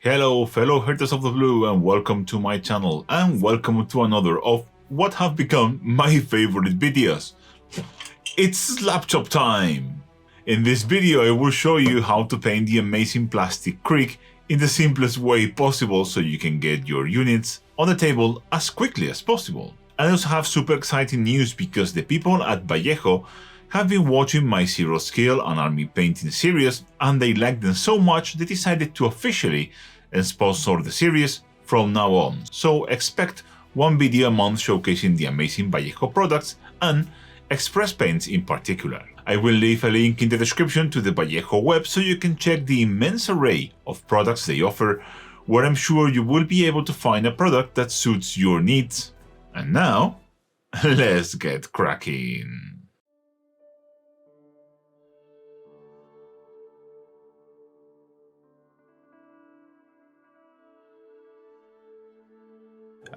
Hello fellow Hunters of the Blue, and welcome to my channel, and welcome to another of what have become my favorite videos. It's SLAPCHOP time! In this video I will show you how to paint the amazing plastic Krieg in the simplest way possible so you can get your units on the table as quickly as possible. I also have super exciting news because the people at Vallejo have been watching my Zero Scale and Army Painting series, and they liked them so much they decided to officially sponsor the series from now on. So expect one video a month showcasing the amazing Vallejo products and Express Paints in particular. I will leave a link in the description to the Vallejo web so you can check the immense array of products they offer, where I'm sure you will be able to find a product that suits your needs. And now, let's get cracking.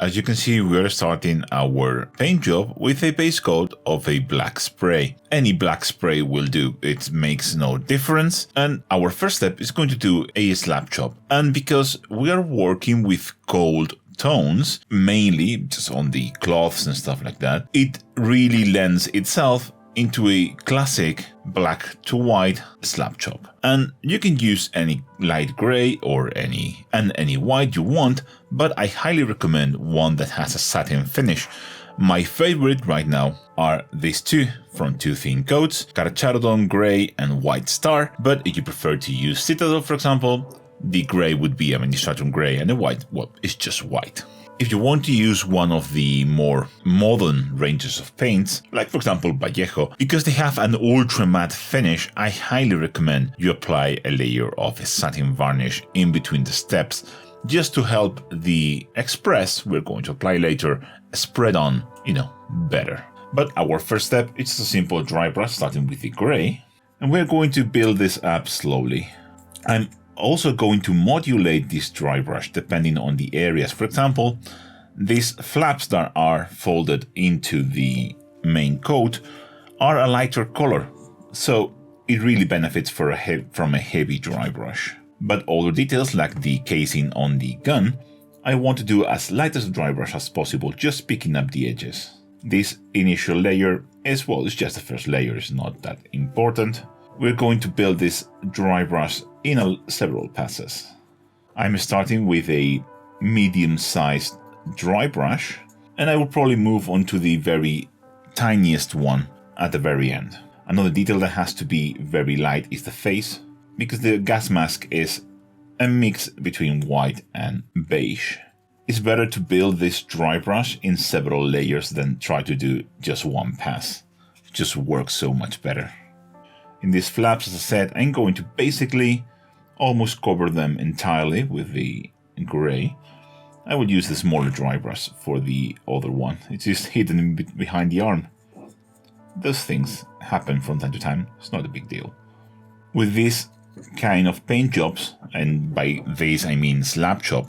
As you can see, we are starting our paint job with a base coat of a black spray. Any black spray will do, it makes no difference. And our first step is going to do a SLAPCHOP. And because we are working with cold tones, mainly just on the cloths and stuff like that, it really lends itself into a classic black to white SLAPCHOP. And you can use any light gray or any white you want, but I highly recommend one that has a satin finish. My favorite right now are these two from two thin coats, Carcharodon Gray and White Star, but if you prefer to use Citadel, for example, the gray would be Administratum Gray, and the white, well, it's just white. If you want to use one of the more modern ranges of paints, like for example Vallejo, because they have an ultra matte finish, I highly recommend you apply a layer of a satin varnish in between the steps, just to help the express we're going to apply later spread on, better. But our first step is a simple dry brush starting with the gray, and we're going to build this up slowly. I'm also going to modulate this dry brush depending on the areas. For example, these flaps that are folded into the main coat are a lighter color, so it really benefits from a heavy dry brush. But other details like the casing on the gun, I want to do as light as a dry brush as possible, just picking up the edges. This initial layer is, well, it's just the first layer, it's not that important. We're going to build this dry brush in several passes. I'm starting with a medium-sized dry brush, and I will probably move on to the very tiniest one at the very end. Another detail that has to be very light is the face, because the gas mask is a mix between white and beige. It's better to build this dry brush in several layers than try to do just one pass. It just works so much better. In these flaps, as I said, I'm going to basically almost cover them entirely with the gray. I will use the smaller dry brush for the other one. It's just hidden behind the arm. Those things happen from time to time. It's not a big deal. With this kind of paint jobs, and by this I mean SLAPCHOP,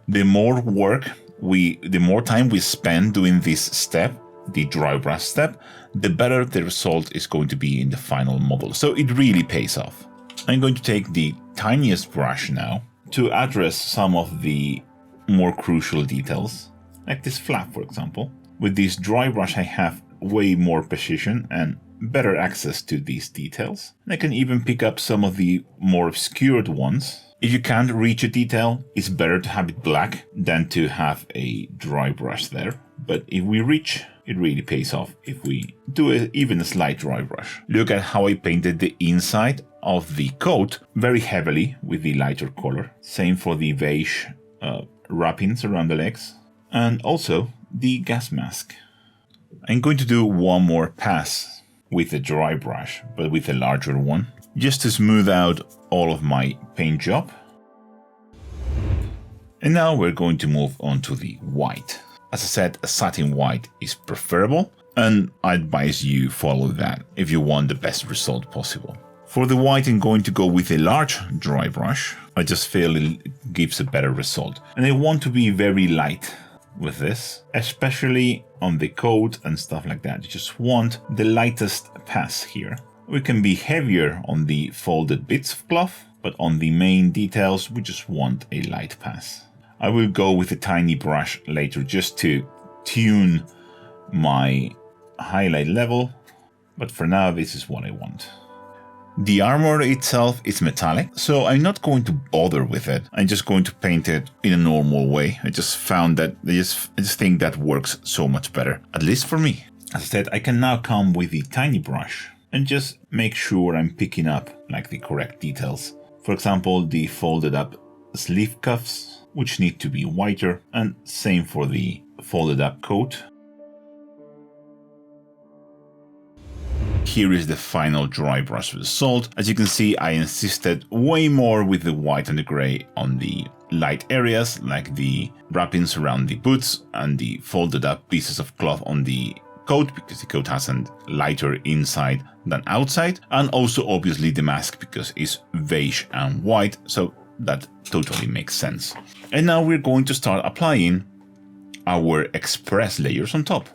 the more time we spend doing this step, the dry brush step, the better the result is going to be in the final model. So it really pays off. I'm going to take the tiniest brush now to address some of the more crucial details, like this flap, for example. With this dry brush I have way more precision and better access to these details. And I can even pick up some of the more obscured ones. If you can't reach a detail, it's better to have it black than to have a dry brush there. But if we reach, it really pays off if we do even a slight dry brush. Look at how I painted the inside of the coat very heavily with the lighter color. Same for the beige wrappings around the legs. And also the gas mask. I'm going to do one more pass with a dry brush, but with a larger one, just to smooth out all of my paint job. And now we're going to move on to the white. As I said, a satin white is preferable, and I advise you follow that if you want the best result possible. For the white, I'm going to go with a large dry brush. I just feel it gives a better result. And I want to be very light with this, especially on the coat and stuff like that. You just want the lightest pass here. We can be heavier on the folded bits of cloth, but on the main details we just want a light pass. I will go with a tiny brush later just to tune my highlight level, but for now this is what I want. The armor itself is metallic, so I'm not going to bother with it. I'm just going to paint it in a normal way. I just found that I just think that works so much better, at least for me. As I said, I can now come with the tiny brush and just make sure I'm picking up like the correct details. For example, the folded up sleeve cuffs, which need to be whiter, and same for the folded up coat. Here is the final dry brush result. As you can see, I insisted way more with the white and the gray on the light areas, like the wrappings around the boots and the folded up pieces of cloth on the coat, because the coat has a lighter inside than outside, and also obviously the mask because it's beige and white, so that totally makes sense. And now we're going to start applying our express layers on top.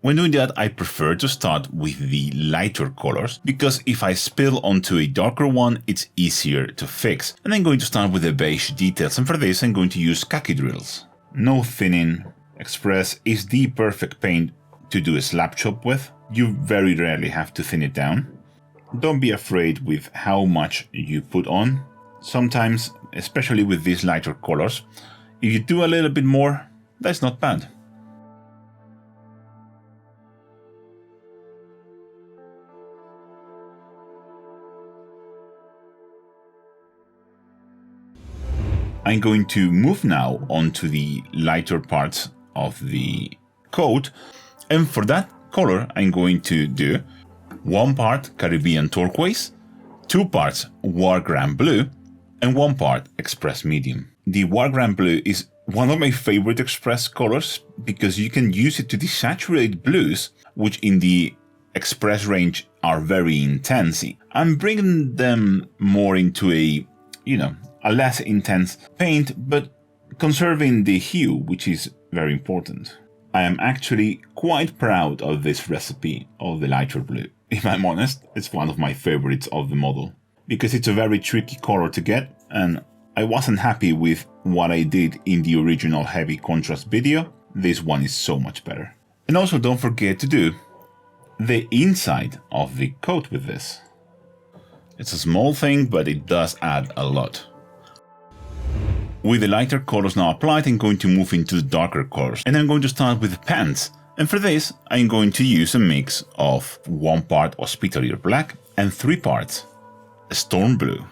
When doing that, I prefer to start with the lighter colors, because if I spill onto a darker one, it's easier to fix. And I'm going to start with the beige details, and for this I'm going to use khaki drills. No thinning. Express is the perfect paint to do a slap chop with. You very rarely have to thin it down. Don't be afraid with how much you put on. Sometimes, especially with these lighter colors, if you do a little bit more, that's not bad. I'm going to move now onto the lighter parts of the coat, and for that color I'm going to do 1 part Caribbean turquoise, 2 parts Wargram blue, and 1 part Express medium. The Wargram blue is one of my favorite Express colors because you can use it to desaturate blues, which in the Express range are very intense. I'm bringing them more into a, a less intense paint, but conserving the hue, which is very important. I am actually quite proud of this recipe of the lighter blue. If I'm honest, it's one of my favorites of the model, because it's a very tricky color to get, and I wasn't happy with what I did in the original heavy contrast video. This one is so much better. And also don't forget to do the inside of the coat with this. It's a small thing, but it does add a lot. With the lighter colors now applied, I'm going to move into the darker colors, and I'm going to start with the pants. And for this, I'm going to use a mix of 1 part Hospitalier black and 3 parts Storm blue.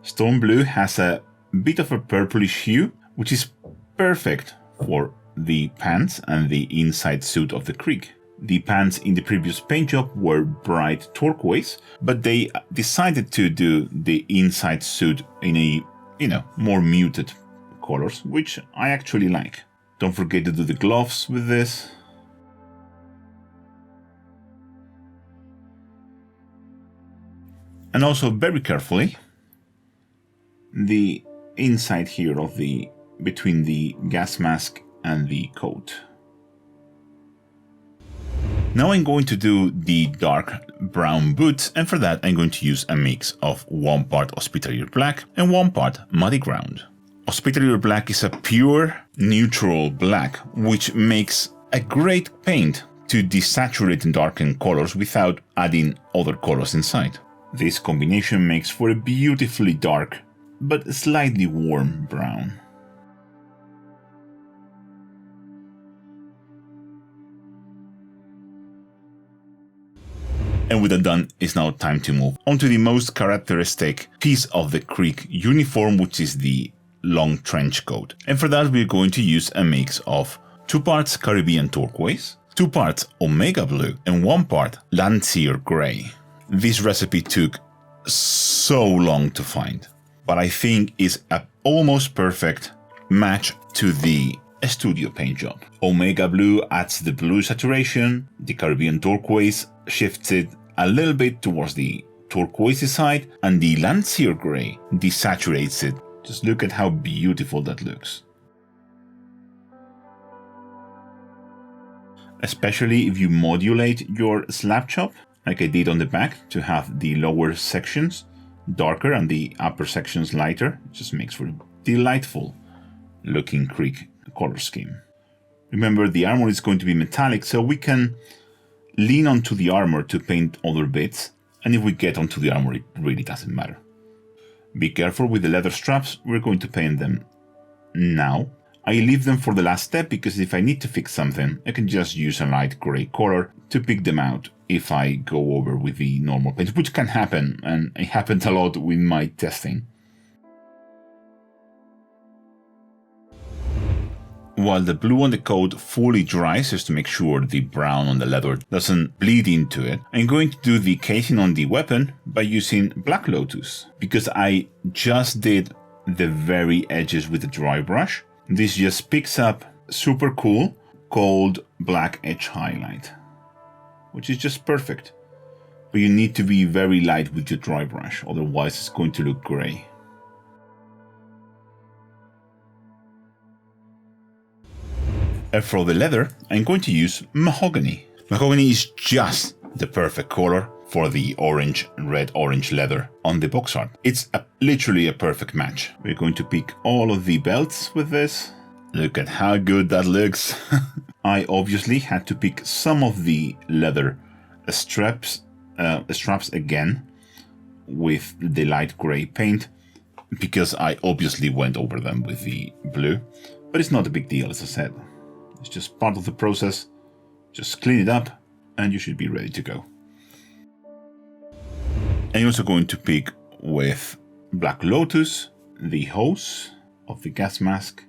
Storm blue has a bit of a purplish hue, which is perfect for the pants and the inside suit of the Krieg. The pants in the previous paint job were bright turquoise, but they decided to do the inside suit in a, more muted colors, which I actually like. Don't forget to do the gloves with this. And also very carefully, the inside here of between the gas mask and the coat. Now I'm going to do the dark brown boots, and for that I'm going to use a mix of 1 part Hospitalier black and 1 part Muddy Ground. Hospitalier black is a pure neutral black, which makes a great paint to desaturate and darken colors without adding other colors inside. This combination makes for a beautifully dark but slightly warm brown. And with that done, it's now time to move on to the most characteristic piece of the Krieg uniform, which is the long trench coat. And for that we're going to use a mix of 2 parts Caribbean turquoise, 2 parts Omega blue, and 1 part Lancier gray. This recipe took so long to find, but I think is an almost perfect match to the studio paint job. Omega blue adds the blue saturation, the Caribbean turquoise shifts it a little bit towards the turquoise side, and the Lancier gray desaturates it. Just look at how beautiful that looks. Especially if you modulate your slap chop, like I did on the back, to have the lower sections darker and the upper sections lighter. It just makes for a delightful looking Krieg color scheme. Remember, the armor is going to be metallic, so we can lean onto the armor to paint other bits, and if we get onto the armor, it really doesn't matter. Be careful with the leather straps, we're going to paint them now. I leave them for the last step because if I need to fix something, I can just use a light grey color to pick them out if I go over with the normal paint, which can happen, and it happened a lot with my testing. While the blue on the coat fully dries, just to make sure the brown on the leather doesn't bleed into it, I'm going to do the casing on the weapon by using Black Lotus, because I just did the very edges with the dry brush. This just picks up super cool gold black edge highlight, which is just perfect. But you need to be very light with your dry brush, otherwise it's going to look grey. And for the leather, I'm going to use mahogany. Mahogany is just the perfect color for the red-orange leather on the box art. It's literally a perfect match. We're going to pick all of the belts with this. Look at how good that looks. I obviously had to pick some of the leather straps again with the light gray paint, because I obviously went over them with the blue, but it's not a big deal, as I said. It's just part of the process. Just clean it up and you should be ready to go. I'm also going to pick with Black Lotus the hose of the gas mask.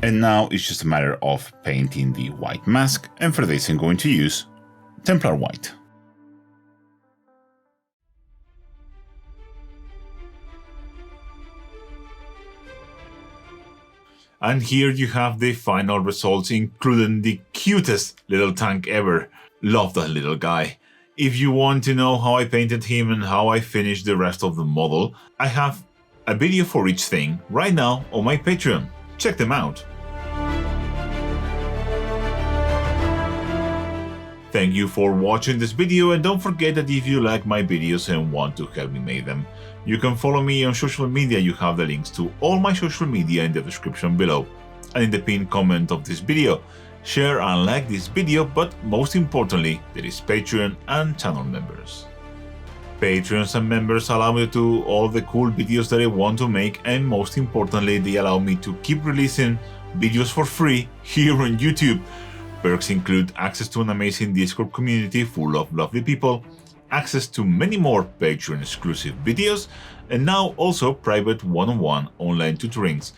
And now it's just a matter of painting the white mask, and for this I'm going to use Templar White. And here you have the final results, including the cutest little tank ever. Love that little guy. If you want to know how I painted him and how I finished the rest of the model, I have a video for each thing right now on my Patreon. Check them out. Thank you for watching this video, and don't forget that if you like my videos and want to help me make them, you can follow me on social media. You have the links to all my social media in the description below and in the pinned comment of this video. Share and like this video, but most importantly, there is Patreon and channel members. Patrons and members allow me to do all the cool videos that I want to make, and most importantly, they allow me to keep releasing videos for free here on YouTube. Perks include access to an amazing Discord community full of lovely people, access to many more Patreon exclusive videos, and now also private one-on-one online tutorings.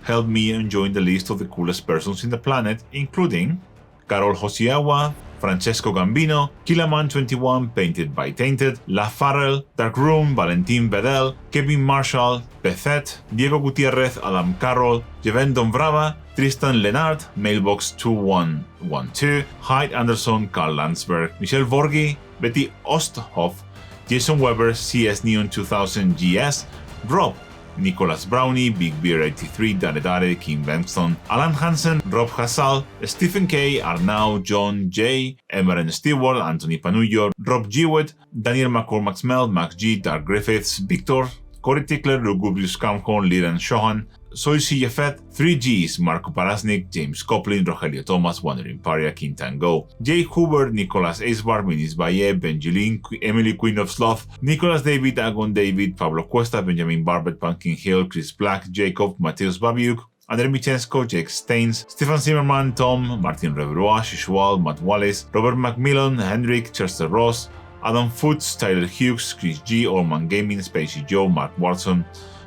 Help me enjoy the list of the coolest persons in the planet, including Carol Hosiawa, Francesco Gambino, Killaman21 Painted by Tainted, La Farrell, Darkroom, Valentin Bedell, Kevin Marshall, Bethet, Diego Gutierrez, Adam Carroll, Jeven Dombrava, Tristan Lennart, Mailbox 2112, Hyde Anderson, Carl Landsberg, Michelle Vorgi, Betty Osthoff, Jason Weber, CS Neon 2000 GS, Rob, Nicholas Brownie, Big Beer 83, Dare Dare, Kim Benston, Alan Hansen, Rob Hassal, Stephen K, Arnau, John J, Emeren Stewart, Anthony Panullo, Rob Jewett, Daniel McCormack Smell, Max G, Dark Griffiths, Victor, Corey Tickler, Lugubrious Camhorn, Liran Shohan, Soisy Jafet, 3Gs, Marco Parasnik, James Coplin, Rogelio Thomas, Wandering Paria, Quintango, Jay Hoover, Nicolas Acebar, Minis Baye, Benjeline, Emily Queen of Sloth, Nicolas David, Agon David, Pablo Cuesta, Benjamin Barbet, Pumpkin Hill, Chris Black, Jacob, Mateus Babiuk, Andrei Michensko, Jake Staines, Stefan Zimmerman, Tom, Martin Reverois, Shishual, Matt Wallace, Robert Macmillan, Henrik, Chester Ross, Adam Foots, Tyler Hughes, Chris G, Allman Gaming, Spacey Joe, Mark Watson,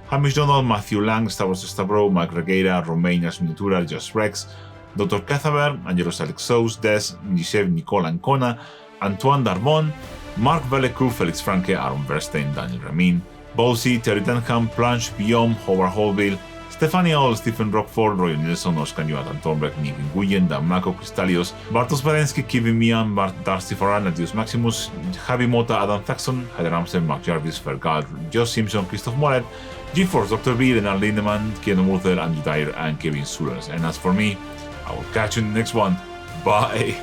Hamish Donald, Matthew Lang, Stavros Stavro, Mike Regueira, Romania's Miniatura, Just Rex, Dr. Cathaber, Angelos Alexos, Des, Nisev Nicole Ancona, Antoine Darbon, Mark Velecru, Felix Franke, Aaron Verstein, Daniel Ramin, Bolsey, Terry Denham, Planche, Biom, Howard Holville, Stefania All, Stephen Rockford, Roy Nilsson, Oscar Jonathan Thornberg, Nick Nguyen, Dan Mako, Cristalios, Bartosz Walensky, Kevin Mian, Darcy Farrar, Nadius Maximus, Javi Mota, Adam Thaxton, Heather Ramsey, Mark Jarvis, Fergal, Joe Simpson, Christoph Moret, GeForce, Dr. B, Leonard Lindemann, Keanu Murther, Andy Dyer, and Kevin Sulers. And as for me, I will catch you in the next one. Bye!